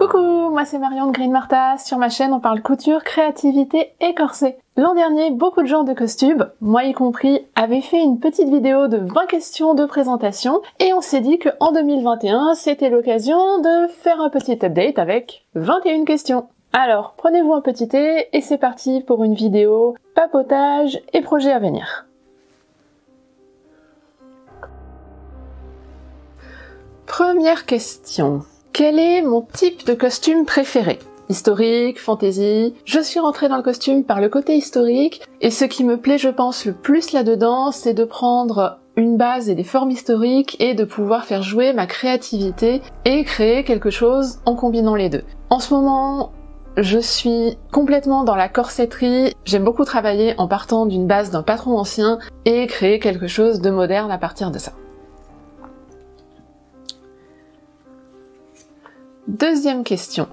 Coucou, moi c'est Marion de Green Martha. Sur ma chaîne, on parle couture, créativité et corset. L'an dernier, beaucoup de gens de Costube, moi y compris, avaient fait une petite vidéo de 20 questions de présentation et on s'est dit qu'en 2021, c'était l'occasion de faire un petit update avec 21 questions. Alors, prenez-vous un petit thé et c'est parti pour une vidéo papotage et projets à venir. Première question. Quel est mon type de costume préféré? Historique, fantasy. Je suis rentrée dans le costume par le côté historique, et ce qui me plaît, je pense, le plus là-dedans, c'est de prendre une base et des formes historiques et de pouvoir faire jouer ma créativité et créer quelque chose en combinant les deux. En ce moment, je suis complètement dans la corsetterie. J'aime beaucoup travailler en partant d'une base d'un patron ancien et créer quelque chose de moderne à partir de ça. Deuxième question.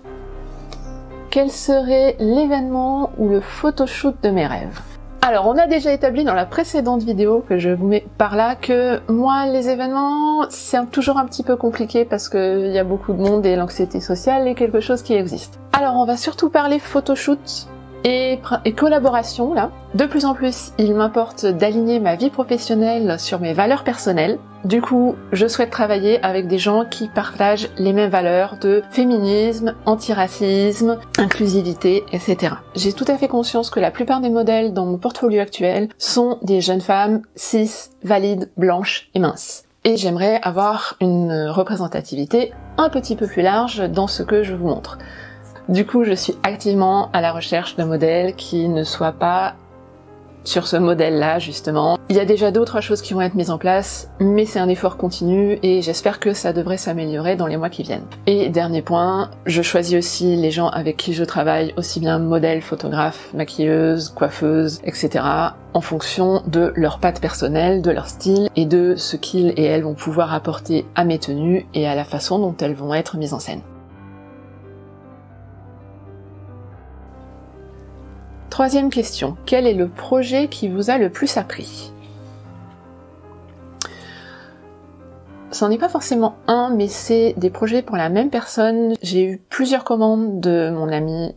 Quel serait l'événement ou le photoshoot de mes rêves? Alors, on a déjà établi dans la précédente vidéo que je vous mets par là que moi, les événements, c'est toujours un petit peu compliqué parce qu'il y a beaucoup de monde et l'anxiété sociale est quelque chose qui existe. Alors, on va surtout parler photoshoot et collaboration, là. De plus en plus, il m'importe d'aligner ma vie professionnelle sur mes valeurs personnelles. Du coup, je souhaite travailler avec des gens qui partagent les mêmes valeurs de féminisme, antiracisme, inclusivité, etc. J'ai tout à fait conscience que la plupart des modèles dans mon portfolio actuel sont des jeunes femmes cis, valides, blanches et minces. Et j'aimerais avoir une représentativité un petit peu plus large dans ce que je vous montre. Du coup, je suis activement à la recherche de modèles qui ne soient pas sur ce modèle-là, justement. Il y a déjà d'autres choses qui vont être mises en place, mais c'est un effort continu et j'espère que ça devrait s'améliorer dans les mois qui viennent. Et dernier point, je choisis aussi les gens avec qui je travaille, aussi bien modèles, photographes, maquilleuses, coiffeuses, etc., en fonction de leur patte personnelle, de leur style et de ce qu'ils et elles vont pouvoir apporter à mes tenues et à la façon dont elles vont être mises en scène. Troisième question, quel est le projet qui vous a le plus appris? C'en est pas forcément un, mais c'est des projets pour la même personne. J'ai eu plusieurs commandes de mon amie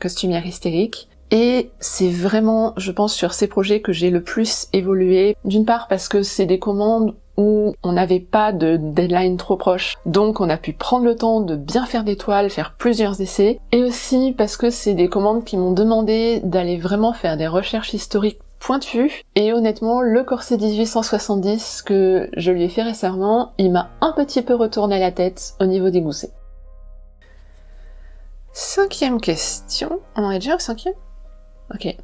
costumière hystérique, et c'est vraiment, je pense, sur ces projets que j'ai le plus évolué. D'une part parce que c'est des commandes où on n'avait pas de deadline trop proche, donc on a pu prendre le temps de bien faire des toiles, faire plusieurs essais, et aussi parce que c'est des commandes qui m'ont demandé d'aller vraiment faire des recherches historiques pointues, et honnêtement, le corset 1870 que je lui ai fait récemment, il m'a un petit peu retourné la tête au niveau des goussets. Cinquième question, on en est déjà au cinquième? Ok.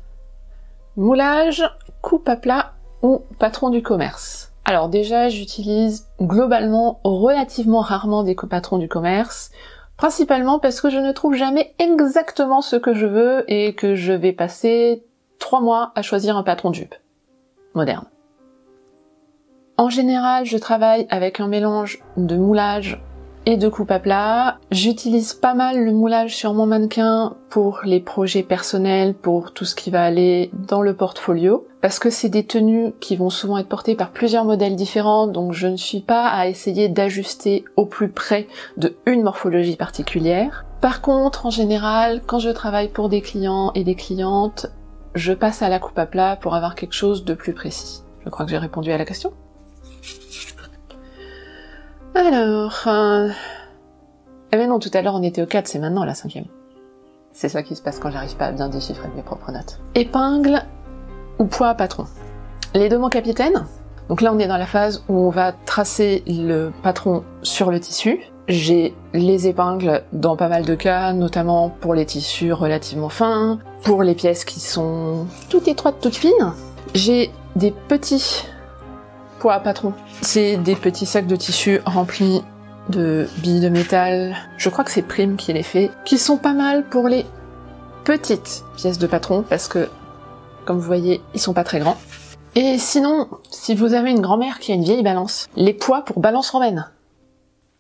Moulage, coupe à plat ou patron du commerce? Alors déjà, j'utilise globalement relativement rarement des patrons du commerce, principalement parce que je ne trouve jamais exactement ce que je veux et que je vais passer 3 mois à choisir un patron de jupe moderne. En général, je travaille avec un mélange de moulage et de coupe à plat. J'utilise pas mal le moulage sur mon mannequin pour les projets personnels, pour tout ce qui va aller dans le portfolio, parce que c'est des tenues qui vont souvent être portées par plusieurs modèles différents, donc je ne suis pas à essayer d'ajuster au plus près de une morphologie particulière. Par contre, en général, quand je travaille pour des clients et des clientes, je passe à la coupe à plat pour avoir quelque chose de plus précis. Je crois que j'ai répondu à la question. Alors... Eh ben non, tout à l'heure on était au 4, c'est maintenant la 5e. C'est ça qui se passe quand j'arrive pas à bien déchiffrer mes propres notes. Épingle ou poids à patron? Les deux, mon capitaine. Donc là on est dans la phase où on va tracer le patron sur le tissu. J'ai les épingles dans pas mal de cas, notamment pour les tissus relativement fins, pour les pièces qui sont toutes étroites, toutes fines. J'ai des petits poids à patron. C'est des petits sacs de tissu remplis de billes de métal, je crois que c'est Prime qui les fait, qui sont pas mal pour les petites pièces de patron, parce que, comme vous voyez, ils sont pas très grands. Et sinon, si vous avez une grand-mère qui a une vieille balance, les poids pour balance romaine.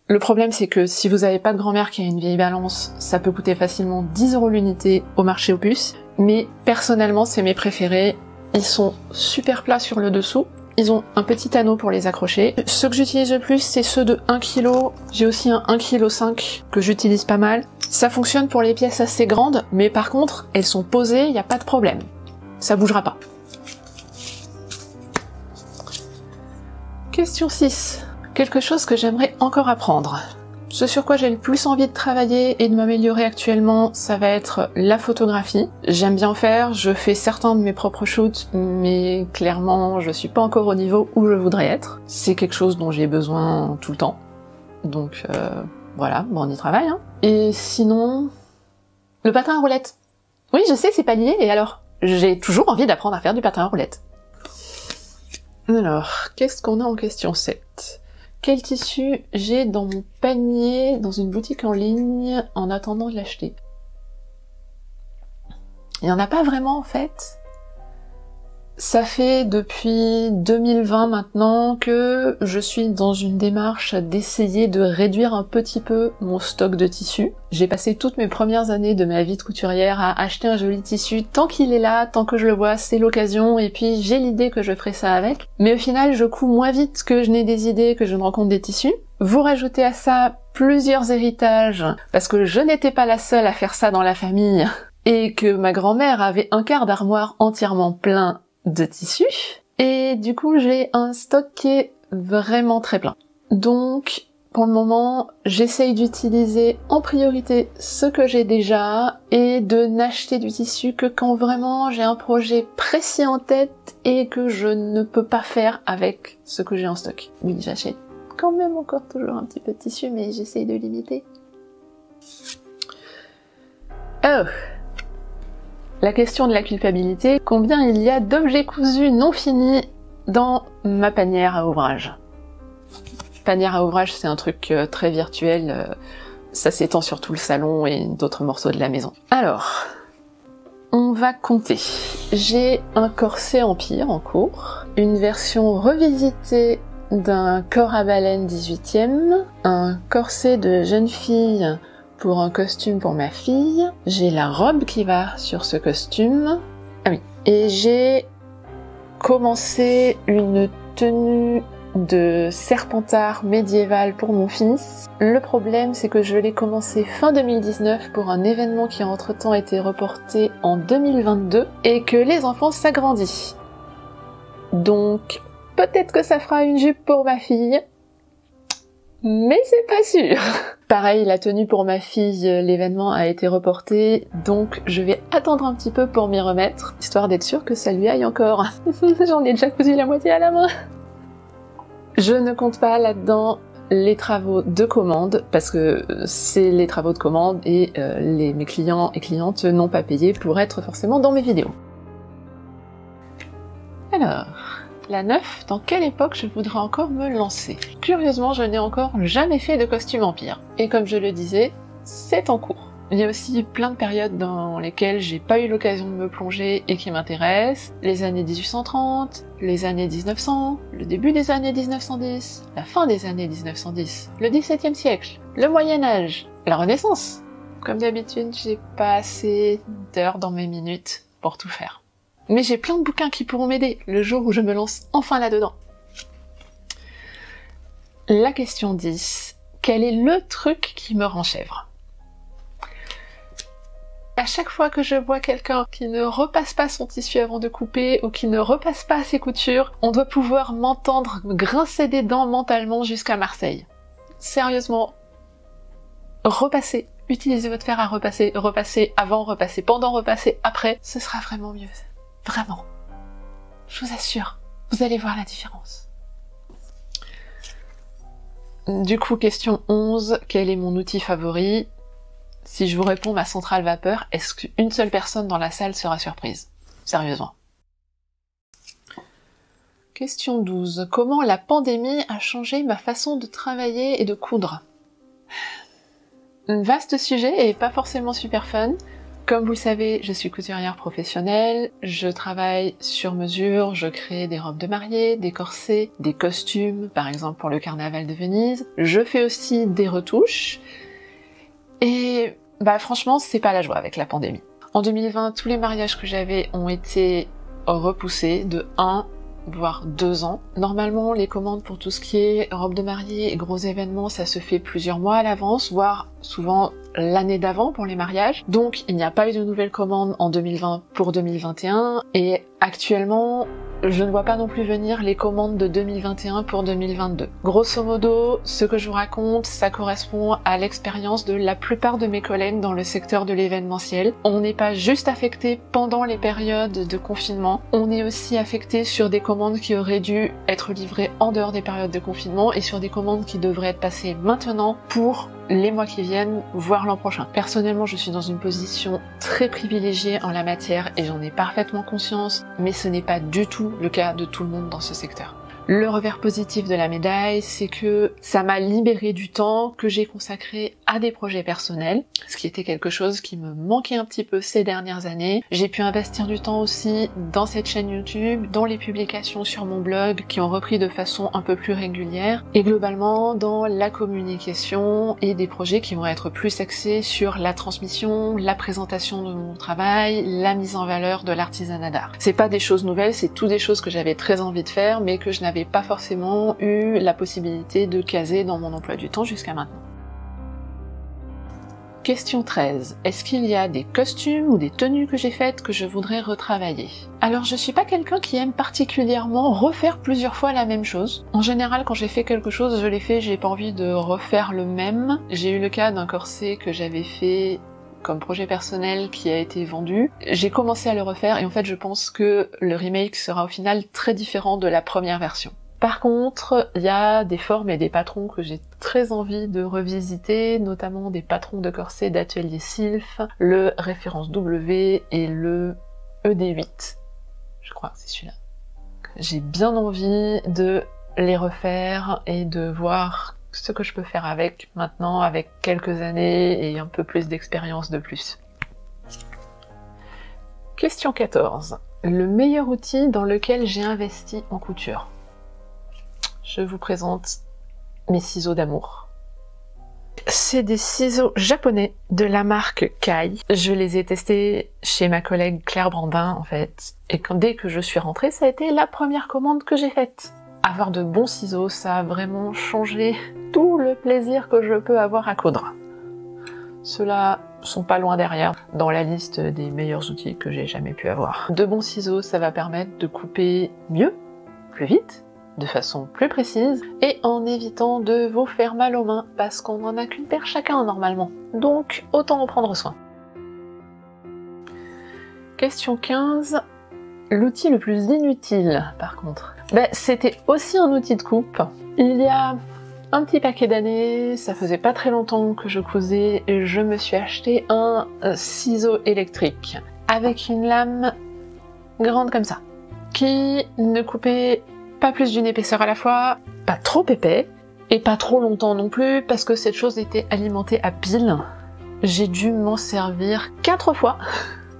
Le problème, c'est que si vous avez pas de grand-mère qui a une vieille balance, ça peut coûter facilement 10 € l'unité au marché aux puces, mais personnellement, c'est mes préférés. Ils sont super plats sur le dessous, Ils ont un petit anneau pour les accrocher. Ceux que j'utilise le plus, c'est ceux de 1 kg. J'ai aussi un 1,5 kg que j'utilise pas mal. Ça fonctionne pour les pièces assez grandes, mais par contre, elles sont posées, il n'y a pas de problème. Ça bougera pas. Question 6. Quelque chose que j'aimerais encore apprendre. Ce sur quoi j'ai le plus envie de travailler et de m'améliorer actuellement, ça va être la photographie. J'aime bien faire, je fais certains de mes propres shoots, mais clairement, je suis pas encore au niveau où je voudrais être. C'est quelque chose dont j'ai besoin tout le temps. Donc voilà, bon, on y travaille. Hein. Et sinon, le patin à roulettes. Oui, je sais, c'est pas lié, et alors? J'ai toujours envie d'apprendre à faire du patin à roulettes. Alors, qu'est-ce qu'on a en question 7? Quel tissu j'ai dans mon panier dans une boutique en ligne en attendant de l'acheter? Il n'y en a pas vraiment en fait. Ça fait depuis 2020 maintenant que je suis dans une démarche d'essayer de réduire un petit peu mon stock de tissus. J'ai passé toutes mes premières années de ma vie de couturière à acheter un joli tissu. Tant qu'il est là, tant que je le vois, c'est l'occasion, et puis j'ai l'idée que je ferai ça avec. Mais au final, je couds moins vite que je n'ai des idées, que je ne rencontre des tissus. Vous rajoutez à ça plusieurs héritages, parce que je n'étais pas la seule à faire ça dans la famille, et que ma grand-mère avait un quart d'armoire entièrement plein de tissus, et du coup j'ai un stock qui est vraiment très plein. Donc pour le moment j'essaye d'utiliser en priorité ce que j'ai déjà et de n'acheter du tissu que quand vraiment j'ai un projet précis en tête et que je ne peux pas faire avec ce que j'ai en stock. Oui, j'achète quand même encore toujours un petit peu de tissu, mais j'essaye de limiter. Oh, la question de la culpabilité, combien il y a d'objets cousus non finis dans ma panière à ouvrage? Panière à ouvrage, c'est un truc très virtuel, ça s'étend sur tout le salon et d'autres morceaux de la maison. Alors, on va compter. J'ai un corset Empire en cours, une version revisitée d'un corps à baleine 18e, un corset de jeune fille pour un costume pour ma fille, j'ai la robe qui va sur ce costume, ah oui, et j'ai commencé une tenue de serpentard médiéval pour mon fils. Le problème, c'est que je l'ai commencé fin 2019 pour un événement qui a entre-temps été reporté en 2022 et que les enfants s'agrandissent. Donc, peut-être que ça fera une jupe pour ma fille, mais c'est pas sûr. Pareil, la tenue pour ma fille, l'événement a été reporté, donc je vais attendre un petit peu pour m'y remettre, histoire d'être sûre que ça lui aille encore. J'en ai déjà cousu la moitié à la main. Je ne compte pas là-dedans les travaux de commande, parce que c'est les travaux de commande et mes clients et clientes n'ont pas payé pour être forcément dans mes vidéos. Alors, la 9, dans quelle époque je voudrais encore me lancer? Curieusement, je n'ai encore jamais fait de costume Empire. Et comme je le disais, c'est en cours. Il y a aussi plein de périodes dans lesquelles j'ai pas eu l'occasion de me plonger et qui m'intéressent. Les années 1830, les années 1900, le début des années 1910, la fin des années 1910, le XVIIe siècle, le Moyen-Âge, la Renaissance. Comme d'habitude, j'ai pas assez d'heures dans mes minutes pour tout faire. Mais j'ai plein de bouquins qui pourront m'aider le jour où je me lance enfin là-dedans. La question 10. Quel est le truc qui me rend chèvre? À chaque fois que je vois quelqu'un qui ne repasse pas son tissu avant de couper ou qui ne repasse pas ses coutures, on doit pouvoir m'entendre me grincer des dents mentalement jusqu'à Marseille. Sérieusement, repassez. Utilisez votre fer à repasser, repasser avant, repasser pendant, repasser après, ce sera vraiment mieux. Vraiment. Je vous assure, vous allez voir la différence. Du coup, question 11, quel est mon outil favori? Si je vous réponds ma centrale vapeur, est-ce qu'une seule personne dans la salle sera surprise? Sérieusement. Question 12, comment la pandémie a changé ma façon de travailler et de coudre? Un vaste sujet et pas forcément super fun. Comme vous le savez, je suis couturière professionnelle, je travaille sur mesure, je crée des robes de mariée, des corsets, des costumes, par exemple pour le carnaval de Venise. Je fais aussi des retouches. Et bah franchement, c'est pas la joie avec la pandémie. En 2020, tous les mariages que j'avais ont été repoussés de 1, voire 2 ans. Normalement, les commandes pour tout ce qui est robe de mariée et gros événements, ça se fait plusieurs mois à l'avance, voire souvent l'année d'avant pour les mariages. Donc, il n'y a pas eu de nouvelles commandes en 2020 pour 2021 et actuellement, je ne vois pas non plus venir les commandes de 2021 pour 2022. Grosso modo, ce que je vous raconte, ça correspond à l'expérience de la plupart de mes collègues dans le secteur de l'événementiel. On n'est pas juste affecté pendant les périodes de confinement, on est aussi affecté sur des commandes qui auraient dû être livrées en dehors des périodes de confinement et sur des commandes qui devraient être passées maintenant pour les mois qui viennent, voire l'an prochain. Personnellement, je suis dans une position très privilégiée en la matière et j'en ai parfaitement conscience, mais ce n'est pas du tout le cas de tout le monde dans ce secteur. Le revers positif de la médaille, c'est que ça m'a libéré du temps que j'ai consacré à des projets personnels, ce qui était quelque chose qui me manquait un petit peu ces dernières années. J'ai pu investir du temps aussi dans cette chaîne YouTube, dans les publications sur mon blog qui ont repris de façon un peu plus régulière, et globalement dans la communication et des projets qui vont être plus axés sur la transmission, la présentation de mon travail, la mise en valeur de l'artisanat d'art. C'est pas des choses nouvelles, c'est tout des choses que j'avais très envie de faire, mais que je n'avais pas forcément eu la possibilité de caser dans mon emploi du temps jusqu'à maintenant. Question 13. Est-ce qu'il y a des costumes ou des tenues que j'ai faites que je voudrais retravailler? Alors je suis pas quelqu'un qui aime particulièrement refaire plusieurs fois la même chose. En général, quand j'ai fait quelque chose, je l'ai fait, j'ai pas envie de refaire le même. J'ai eu le cas d'un corset que j'avais fait comme projet personnel qui a été vendu. J'ai commencé à le refaire et en fait je pense que le remake sera au final très différent de la première version. Par contre, il y a des formes et des patrons que j'ai très envie de revisiter, notamment des patrons de corset d'atelier Sylph, le référence W et le ED8. Je crois que c'est celui-là. J'ai bien envie de les refaire et de voir ce que je peux faire avec maintenant, avec quelques années et un peu plus d'expérience de plus. Question 14. Le meilleur outil dans lequel j'ai investi en couture. Je vous présente mes ciseaux d'amour. C'est des ciseaux japonais de la marque Kai. Je les ai testés chez ma collègue Claire Brandin en fait. Et dès que je suis rentrée, ça a été la première commande que j'ai faite. Avoir de bons ciseaux, ça a vraiment changé tout le plaisir que je peux avoir à coudre. Ceux-là sont pas loin derrière dans la liste des meilleurs outils que j'ai jamais pu avoir. De bons ciseaux, ça va permettre de couper mieux, plus vite, de façon plus précise, et en évitant de vous faire mal aux mains, parce qu'on n'en a qu'une paire chacun normalement. Donc autant en prendre soin. Question 15. L'outil le plus inutile, par contre. C'était aussi un outil de coupe. Il y a un petit paquet d'années, ça faisait pas très longtemps que je cousais, et je me suis acheté un ciseau électrique avec une lame grande comme ça, qui ne coupait pas plus d'une épaisseur à la fois, pas trop épais, et pas trop longtemps non plus, parce que cette chose était alimentée à pile. J'ai dû m'en servir 4 fois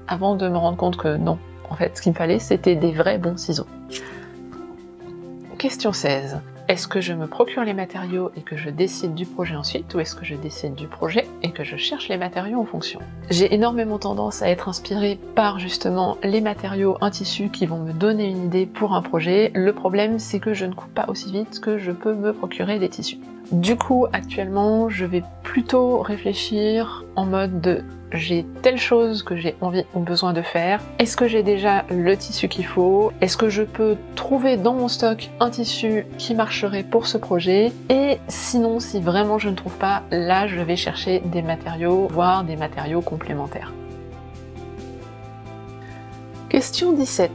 avant de me rendre compte que non. En fait, ce qu'il me fallait, c'était des vrais bons ciseaux. Question 16. Est-ce que je me procure les matériaux et que je décide du projet ensuite, ou est-ce que je décide du projet et que je cherche les matériaux en fonction? J'ai énormément tendance à être inspirée par justement les matériaux, un tissu qui vont me donner une idée pour un projet. Le problème, c'est que je ne coupe pas aussi vite que je peux me procurer des tissus. Du coup, actuellement, je vais plutôt réfléchir en mode de j'ai telle chose que j'ai envie ou besoin de faire. Est-ce que j'ai déjà le tissu qu'il faut? Est-ce que je peux trouver dans mon stock un tissu qui marcherait pour ce projet? Et sinon, si vraiment je ne trouve pas, là je vais chercher des matériaux, voire des matériaux complémentaires. Question 17.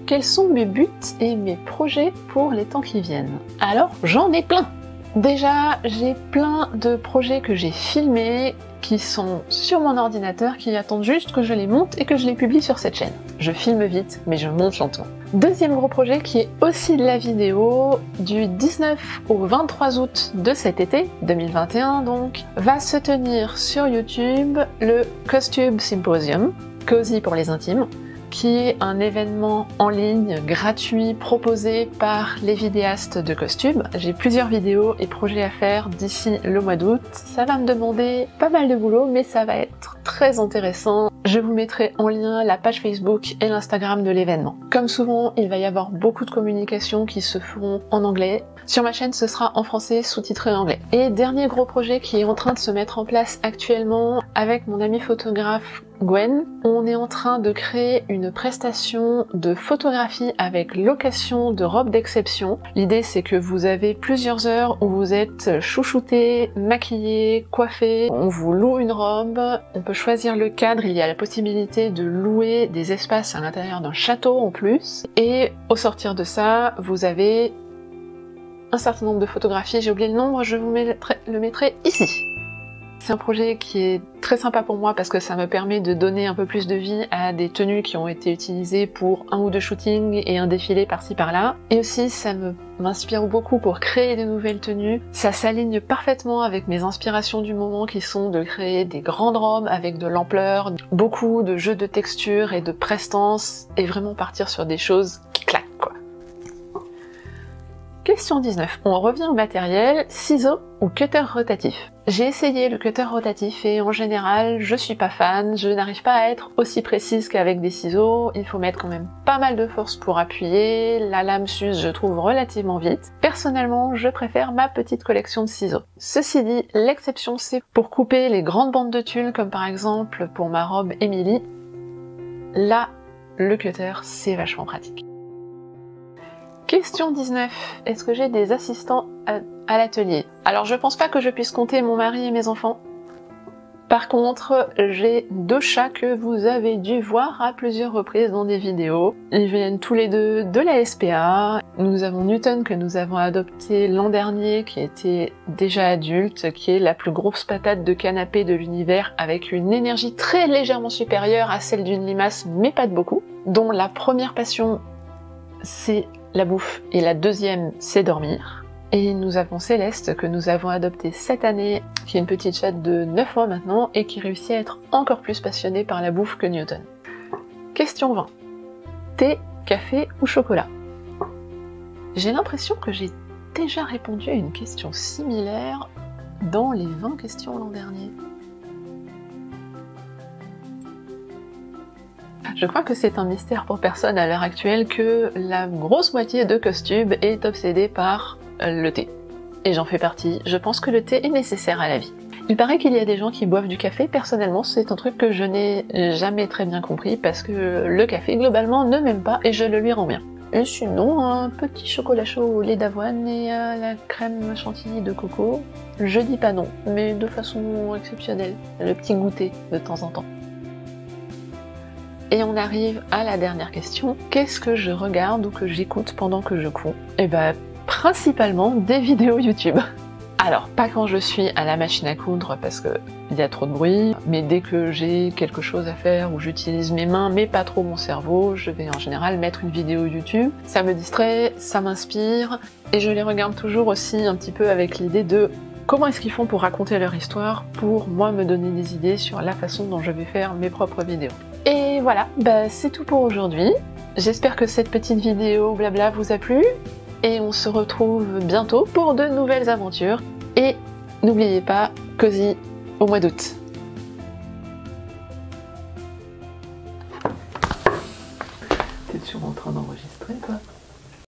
Quels sont mes buts et mes projets pour les temps qui viennent? Alors, j'en ai plein! Déjà, j'ai plein de projets que j'ai filmés, qui sont sur mon ordinateur, qui attendent juste que je les monte et que je les publie sur cette chaîne. Je filme vite, mais je monte lentement. Deuxième gros projet qui est aussi de la vidéo, du 19 au 23 août de cet été, 2021 donc, va se tenir sur YouTube le Costube Symposium, Cozy pour les intimes, qui est un événement en ligne gratuit proposé par les vidéastes de Costube. J'ai plusieurs vidéos et projets à faire d'ici le mois d'août. Ça va me demander pas mal de boulot, mais ça va être très intéressant. je vous mettrai en lien la page Facebook et l'Instagram de l'événement. Comme souvent, il va y avoir beaucoup de communications qui se feront en anglais. Sur ma chaîne, ce sera en français, sous-titré en anglais. Et dernier gros projet qui est en train de se mettre en place actuellement avec mon ami photographe Gwen, on est en train de créer une prestation de photographie avec location de robes d'exception. L'idée c'est que vous avez plusieurs heures où vous êtes chouchouté, maquillé, coiffé, on vous loue une robe, on peut choisir le cadre, il y a la possibilité de louer des espaces à l'intérieur d'un château en plus, et au sortir de ça, vous avez un certain nombre de photographies, j'ai oublié le nombre, je vous le mettrai ici. C'est un projet qui est très sympa pour moi parce que ça me permet de donner un peu plus de vie à des tenues qui ont été utilisées pour un ou deux shootings et un défilé par-ci par-là. Et aussi ça m'inspire beaucoup pour créer de nouvelles tenues. Ça s'aligne parfaitement avec mes inspirations du moment qui sont de créer des grandes robes avec de l'ampleur, beaucoup de jeux de texture et de prestance et vraiment partir sur des choses qui claquent quoi. Question 19. On revient au matériel, ciseaux ou cutter rotatif. J'ai essayé le cutter rotatif et en général, je suis pas fan, je n'arrive pas à être aussi précise qu'avec des ciseaux, il faut mettre quand même pas mal de force pour appuyer, la lame s'use je trouve relativement vite. Personnellement, je préfère ma petite collection de ciseaux. Ceci dit, l'exception c'est pour couper les grandes bandes de tulle comme par exemple pour ma robe Emily. Là, le cutter c'est vachement pratique. Question 19. Est-ce que j'ai des assistants à l'atelier? Alors je pense pas que je puisse compter mon mari et mes enfants. Par contre, j'ai deux chats que vous avez dû voir à plusieurs reprises dans des vidéos. Ils viennent tous les deux de la SPA. Nous avons Newton que nous avons adopté l'an dernier, qui était déjà adulte, qui est la plus grosse patate de canapé de l'univers, avec une énergie très légèrement supérieure à celle d'une limace, mais pas de beaucoup, dont la première passion c'est la bouffe et la deuxième c'est dormir. Et nous avons Céleste que nous avons adoptée cette année, qui est une petite chatte de 9 mois maintenant et qui réussit à être encore plus passionnée par la bouffe que Newton. Question 20. Thé, café ou chocolat? J'ai l'impression que j'ai déjà répondu à une question similaire dans les 20 questions l'an dernier. Je crois que c'est un mystère pour personne à l'heure actuelle que la grosse moitié de Costube est obsédée par le thé. Et j'en fais partie, je pense que le thé est nécessaire à la vie. Il paraît qu'il y a des gens qui boivent du café, personnellement c'est un truc que je n'ai jamais très bien compris parce que le café globalement ne m'aime pas et je le lui rends bien. Et sinon, un petit chocolat chaud au lait d'avoine et à la crème chantilly de coco, je dis pas non, mais de façon exceptionnelle, le petit goûter de temps en temps. Et on arrive à la dernière question. Qu'est-ce que je regarde ou que j'écoute pendant que je couds? Eh ben, principalement des vidéos YouTube. Alors, pas quand je suis à la machine à coudre parce que il y a trop de bruit, mais dès que j'ai quelque chose à faire où j'utilise mes mains mais pas trop mon cerveau, je vais en général mettre une vidéo YouTube. Ça me distrait, ça m'inspire, et je les regarde toujours aussi un petit peu avec l'idée de comment est-ce qu'ils font pour raconter leur histoire, pour moi me donner des idées sur la façon dont je vais faire mes propres vidéos. Et voilà, bah c'est tout pour aujourd'hui. J'espère que cette petite vidéo blabla vous a plu, et on se retrouve bientôt pour de nouvelles aventures. Et n'oubliez pas, cosy au mois d'août.